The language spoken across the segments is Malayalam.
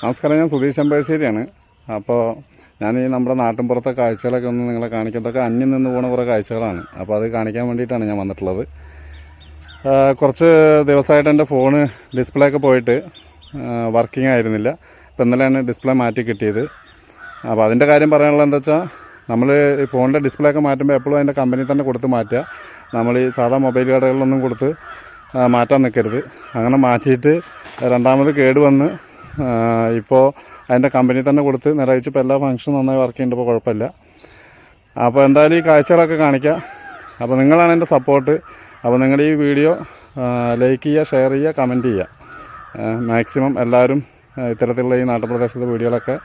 നമസ്കാരം, ഞാൻ സുധീഷ് അമ്പശ്ശേരിയാണ്. അപ്പോൾ ഞാൻ ഈ നമ്മുടെ നാട്ടിൻപുറത്തെ കാഴ്ചകളൊക്കെ ഒന്ന് നിങ്ങളെ കാണിക്കുന്നതൊക്കെ അന്യം നിന്ന് പോകുന്ന കുറേ കാഴ്ചകളാണ്. അപ്പോൾ അത് കാണിക്കാൻ വേണ്ടിയിട്ടാണ് ഞാൻ വന്നിട്ടുള്ളത്. കുറച്ച് ദിവസമായിട്ട് എൻ്റെ ഫോണ് ഡിസ്പ്ലേ ഒക്കെ പോയിട്ട് വർക്കിംഗ് ആയിരുന്നില്ല. അപ്പോൾ ഇന്നലെയാണ് ഡിസ്പ്ലേ മാറ്റി കിട്ടിയത്. അപ്പോൾ അതിൻ്റെ കാര്യം പറയാനുള്ളത് എന്താ വെച്ചാൽ, നമ്മൾ ഈ ഫോണിൻ്റെ ഡിസ്പ്ലേ ഒക്കെ മാറ്റുമ്പോൾ എപ്പോഴും അതിൻ്റെ കമ്പനി തന്നെ കൊടുത്ത് മാറ്റുക. നമ്മൾ ഈ സാധാ മൊബൈൽ കടകളിലൊന്നും കൊടുത്ത് മാറ്റാൻ നിൽക്കരുത്. അങ്ങനെ മാറ്റിയിട്ട് രണ്ടാമത് കേട് വന്ന് ഇപ്പോൾ അതിൻ്റെ കമ്പനി തന്നെ കൊടുത്ത് നിറയിച്ചപ്പോൾ എല്ലാ ഫംഗ്ഷനും നന്നായി വർക്ക് ചെയ്യുന്നുണ്ട്. ഇപ്പോൾ കുഴപ്പമില്ല. അപ്പോൾ എന്തായാലും ഈ കാഴ്ചകളൊക്കെ കാണിക്കാം. അപ്പോൾ നിങ്ങളാണ് എൻ്റെ സപ്പോർട്ട്. അപ്പോൾ നിങ്ങൾ ഈ വീഡിയോ ലൈക്ക് ചെയ്യുക, ഷെയർ ചെയ്യുക, കമൻറ്റ് ചെയ്യുക. മാക്സിമം എല്ലാവരും ഇത്തരത്തിലുള്ള ഈ നാട്ടുപ്രദേശത്തെ വീഡിയോകളൊക്കെ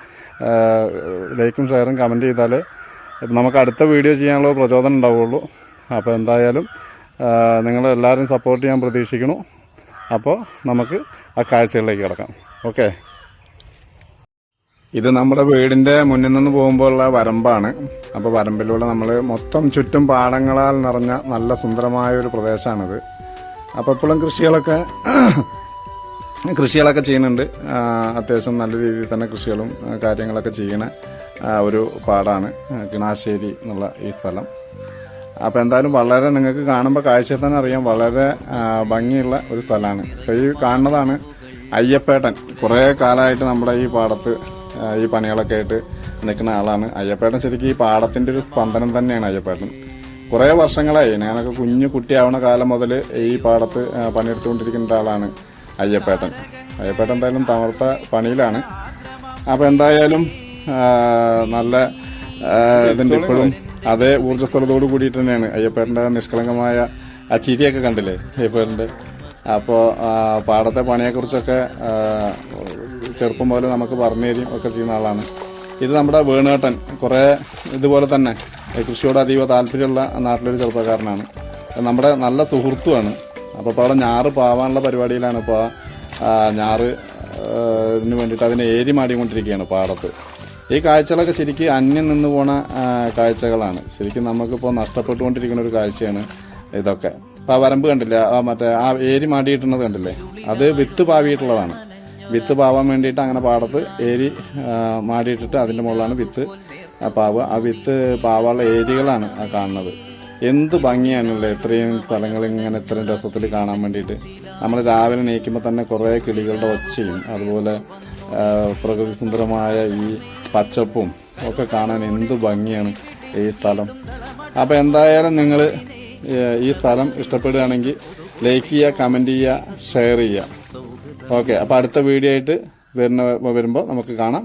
ലൈക്കും ഷെയറും കമൻറ്റ് ചെയ്താൽ നമുക്ക് അടുത്ത വീഡിയോ ചെയ്യാനുള്ള പ്രചോദനം ഉണ്ടാവുകയുള്ളൂ. അപ്പോൾ എന്തായാലും നിങ്ങളെല്ലാവരും സപ്പോർട്ട് ചെയ്യാൻ പ്രതീക്ഷിക്കുന്നു. അപ്പോൾ നമുക്ക് ആ കാഴ്ചകളിലേക്ക് കിടക്കാം. ഓക്കെ, ഇത് നമ്മുടെ വീടിൻ്റെ മുന്നിൽ നിന്ന് പോകുമ്പോഴുള്ള വരമ്പാണ്. അപ്പോൾ വരമ്പിലൂടെ നമ്മൾ മൊത്തം ചുറ്റും പാടങ്ങളാൽ നിറഞ്ഞ നല്ല സുന്ദരമായ ഒരു പ്രദേശമാണിത്. അപ്പോൾ എപ്പോഴും കൃഷികളൊക്കെ ചെയ്യുന്നുണ്ട്. അത്യാവശ്യം നല്ല രീതിയിൽ തന്നെ കൃഷികളും കാര്യങ്ങളൊക്കെ ചെയ്യുന്ന ഒരു പാടാണ് കിണാശ്ശേരി എന്നുള്ള ഈ സ്ഥലം. അപ്പോൾ എന്തായാലും വളരെ നിങ്ങൾക്ക് കാണുമ്പോൾ കാഴ്ചയിൽ തന്നെ അറിയാം, വളരെ ഭംഗിയുള്ള ഒരു സ്ഥലമാണ്. അപ്പോൾ ഈ കാണുന്നതാണ് അയ്യപ്പേട്ടൻ. കുറേ കാലമായിട്ട് നമ്മുടെ ഈ പാടത്ത് ഈ പണികളൊക്കെ ആയിട്ട് നിൽക്കുന്ന ആളാണ് അയ്യപ്പേട്ടൻ. ശരിക്കും ഈ പാടത്തിൻ്റെ ഒരു സ്പന്ദനം തന്നെയാണ് അയ്യപ്പേട്ടൻ. കുറേ വർഷങ്ങളായി, ഞാനൊക്കെ കുഞ്ഞു കുട്ടിയാവുന്ന കാലം മുതൽ ഈ പാടത്ത് പണിയെടുത്തുകൊണ്ടിരിക്കുന്ന ആളാണ് അയ്യപ്പേട്ടൻ. അയ്യപ്പേട്ടൻ എന്തായാലും തമർത്ത പണിയിലാണ്. അപ്പോൾ എന്തായാലും നല്ല ഇതിൻ്റെ ഇപ്പോഴും അതേ ഊർജ്ജസ്വലതയോട് കൂടിയിട്ട് തന്നെയാണ് അയ്യപ്പേട്ടൻ്റെ നിഷ്കളങ്കമായ ആ ചിരിയൊക്കെ കണ്ടില്ലേ അയ്യപ്പേട്ടൻ്റെ. അപ്പോൾ പാടത്തെ പണിയെക്കുറിച്ചൊക്കെ ചെറുപ്പം പോലെ നമുക്ക് പറഞ്ഞു തരും ഒക്കെ ചെയ്യുന്ന ആളാണ്. ഇത് നമ്മുടെ വേണുവേട്ടൻ. കുറേ ഇതുപോലെ തന്നെ കൃഷിയോട് അതീവ താല്പര്യമുള്ള നാട്ടിലൊരു ചെറുപ്പക്കാരനാണ്. നമ്മുടെ നല്ല സുഹൃത്തുമാണ്. അപ്പോൾ ഇപ്പോൾ അവിടെ ഞാറ് പാവാനുള്ള പരിപാടിയിലാണ്. ഇപ്പോൾ ഞാറ് ഇതിന് വേണ്ടിയിട്ട് അതിനെ ഏരി മാടിക്കൊണ്ടിരിക്കുകയാണ് പാടത്ത്. ഈ കാഴ്ചകളൊക്കെ ശരിക്കും അന്യം നിന്ന് പോണ കാഴ്ചകളാണ്. ശരിക്കും നമുക്കിപ്പോൾ നഷ്ടപ്പെട്ടുകൊണ്ടിരിക്കുന്ന ഒരു കാഴ്ചയാണ് ഇതൊക്കെ. അപ്പോൾ ആ വരമ്പ് കണ്ടില്ലേ, മറ്റേ ആ ഏരി മാടിയിട്ടുള്ളത് കണ്ടില്ലേ, അത് വിത്ത് പാവിയിട്ടുള്ളതാണ്. വിത്ത് പാവാൻ വേണ്ടിയിട്ട് അങ്ങനെ പാടത്ത് ഏരി മാടിയിട്ടിട്ട് അതിൻ്റെ മുകളിലാണ് വിത്ത് പാവുക. ആ വിത്ത് പാവാനുള്ള ഏരികളാണ് ആ കാണുന്നത്. എന്ത് ഭംഗിയാണല്ലേ ഇത്രയും സ്ഥലങ്ങൾ ഇങ്ങനെ ഇത്രയും രസത്തിൽ കാണാൻ വേണ്ടിയിട്ട്. നമ്മൾ രാവിലെ നീക്കുമ്പോൾ തന്നെ കുറേ കിളികളുടെ ഒച്ചയും അതുപോലെ പ്രകൃതി സുന്ദരമായ ഈ പച്ചപ്പും ഒക്കെ കാണാൻ എന്ത് ഭംഗിയാണ് ഈ സ്ഥലം. അപ്പോൾ എന്തായാലും നിങ്ങൾ ഈ സ്ഥലം ഇഷ്ടപ്പെടുകയാണെങ്കിൽ ലൈക്ക് ചെയ്യുക, കമൻറ്റ് ചെയ്യുക, ഷെയർ ചെയ്യുക. ഓക്കെ, അപ്പോൾ അടുത്ത വീഡിയോ ആയിട്ട് വരുമ്പോൾ നമുക്ക് കാണാം.